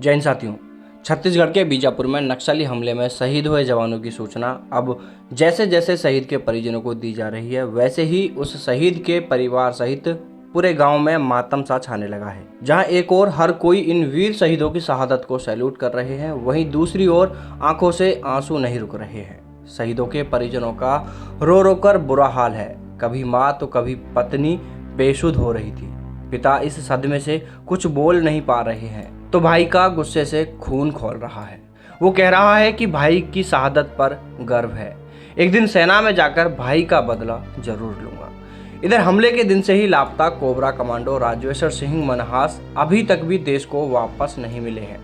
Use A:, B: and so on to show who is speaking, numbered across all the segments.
A: जय हिंद साथियों। छत्तीसगढ़ के बीजापुर में नक्सली हमले में शहीद हुए जवानों की सूचना अब जैसे जैसे शहीद के परिजनों को दी जा रही है, वैसे ही उस शहीद के परिवार सहित पूरे गांव में मातम सा छाने लगा है। जहां एक ओर हर कोई इन वीर शहीदों की शहादत को सैल्यूट कर रहे हैं, वहीं दूसरी ओर आंखों से आंसू नहीं रुक रहे हैं। शहीदों के परिजनों का रो रो कर बुरा हाल है। कभी माँ तो कभी पत्नी बेसुध हो रही थी। पिता इस सदमे से कुछ बोल नहीं पा रहे हैं तो भाई का गुस्से से खून खौल रहा है। वो कह रहा है कि भाई की शहादत पर गर्व है, एक दिन सेना में जाकर भाई का बदला जरूर लूंगा। इधर हमले के दिन से ही लापता कोबरा कमांडो राजेश्वर सिंह मनहास अभी तक भी देश को वापस नहीं मिले हैं,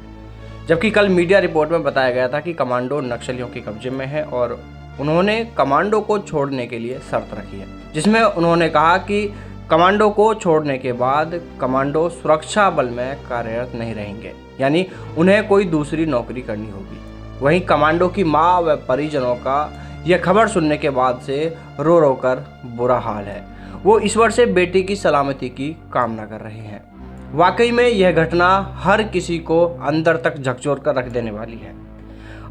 A: जबकि कल मीडिया रिपोर्ट में बताया गया था कि कमांडो नक्सलियों के कब्जे में है और उन्होंने कमांडो को छोड़ने के लिए शर्त रखी है, जिसमें उन्होंने कहा कि कमांडो को छोड़ने के बाद कमांडो सुरक्षा बल में कार्यरत नहीं रहेंगे, यानी उन्हें कोई दूसरी नौकरी करनी होगी। वहीं कमांडो की मां व परिजनों का यह खबर सुनने के बाद से रो रो कर बुरा हाल है। वो ईश्वर से बेटी की सलामती की कामना कर रहे हैं। वाकई में यह घटना हर किसी को अंदर तक झकझोर कर रख देने वाली है।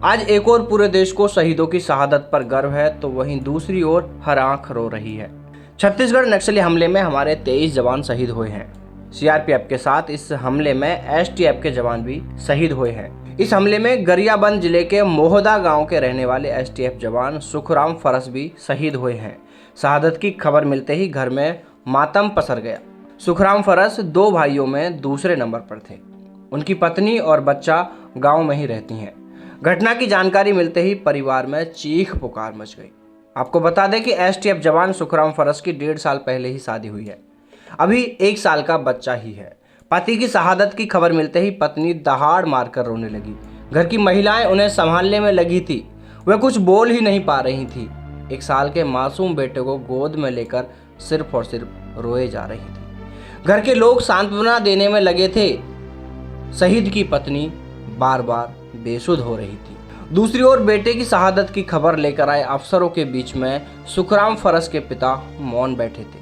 A: आज एक और पूरे देश को शहीदों की शहादत पर गर्व है, तो वहीं दूसरी ओर हर आंख रो रही है। छत्तीसगढ़ नक्सली हमले में हमारे 23 जवान शहीद हुए हैं। सीआरपीएफ के साथ इस हमले में एसटीएफ के जवान भी शहीद हुए हैं। इस हमले में गरियाबंद जिले के मोहदा गांव के रहने वाले एसटीएफ जवान सुखराम फरस भी शहीद हुए हैं। शहादत की खबर मिलते ही घर में मातम पसर गया। सुखराम फरस 2 भाइयों में दूसरे नंबर पर थे। उनकी पत्नी और बच्चा गाँव में ही रहती हैं। घटना की जानकारी मिलते ही परिवार में चीख पुकार मच गई। आपको बता दें कि एसटीएफ जवान सुखराम फरस की 1.5 साल पहले ही शादी हुई है। अभी 1 साल का बच्चा ही है। पति की शहादत की खबर मिलते ही पत्नी दहाड़ मारकर रोने लगी। घर की महिलाएं उन्हें संभालने में लगी थी। वह कुछ बोल ही नहीं पा रही थी। 1 साल के मासूम बेटे को गोद में लेकर सिर्फ और सिर्फ रोए जा रही थी। घर के लोग सांत्वना देने में लगे थे। शहीद की पत्नी बार बार बेसुध हो रही थी। दूसरी ओर बेटे की शहादत की खबर लेकर आए अफसरों के बीच में सुखराम फरस के पिता मौन बैठे थे।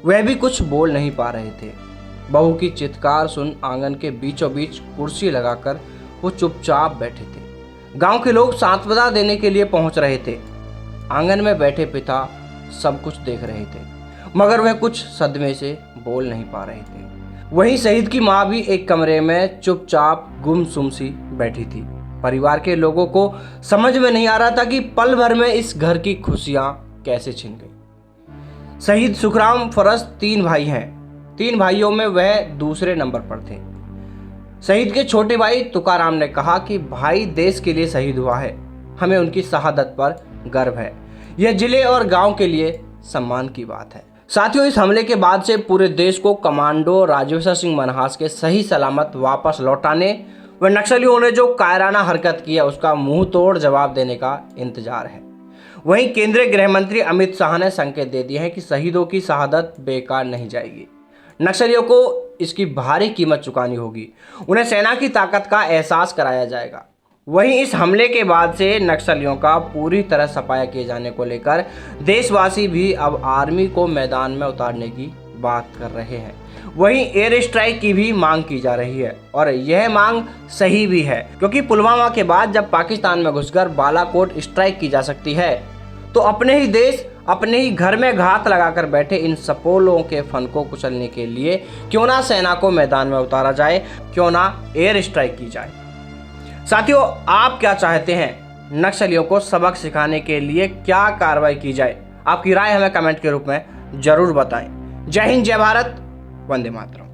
A: वह भी कुछ बोल नहीं पा रहे थे। बहू की चित्कार सुन आंगन के बीचों बीच कुर्सी लगाकर वो चुपचाप बैठे थे। गांव के लोग सांत्वना देने के लिए पहुंच रहे थे। आंगन में बैठे पिता सब कुछ देख रहे थे, मगर वह कुछ सदमे से बोल नहीं पा रहे थे। वहीं शहीद की माँ भी एक कमरे में चुपचाप गुमसुम सी बैठी थी। परिवार के लोगों को समझ में नहीं आ रहा था कि पल भर में इस घर की खुशियां कैसे छिन गई। शहीद सुखराम फरस 3 भाई हैं। 3 भाइयों में वह दूसरे नंबर पर थे। शहीद के छोटे भाई तुकाराम ने कहा कि भाई देश के लिए शहीद हुआ है, हमें उनकी शहादत पर गर्व है। यह जिले और गांव के लिए सम्मान की बात है। साथियों, इस हमले के बाद से पूरे देश को कमांडो राजेश्वर सिंह मनहास के सही सलामत वापस लौटाने व नक्सलियों ने जो कायराना हरकत की है उसका मुंह तोड़ जवाब देने का इंतजार है। वहीं केंद्रीय गृह मंत्री अमित शाह ने संकेत दे दिए हैं कि शहीदों की शहादत बेकार नहीं जाएगी। नक्सलियों को इसकी भारी कीमत चुकानी होगी। उन्हें सेना की ताकत का एहसास कराया जाएगा। वहीं इस हमले के बाद से नक्सलियों का पूरी तरह सफाया किए जाने को लेकर देशवासी भी अब आर्मी को मैदान में उतारने की बात कर रहे हैं। वहीं एयर स्ट्राइक की भी मांग की जा रही है और यह मांग सही भी है, क्योंकि पुलवामा के बाद जब पाकिस्तान में घुसकर बालाकोट स्ट्राइक की जा सकती है, तो अपने ही देश अपने ही घर में घात लगाकर बैठे इन सपोलों के फन को कुचलने के लिए क्यों ना सेना को मैदान में उतारा जाए, क्यों ना एयर स्ट्राइक की जाए। साथियों, आप क्या चाहते हैं? नक्सलियों को सबक सिखाने के लिए क्या कार्रवाई की जाए? आपकी राय हमें कमेंट के रूप में जरूर बताएं। जय हिंद, जय भारत, वंदे मातरम।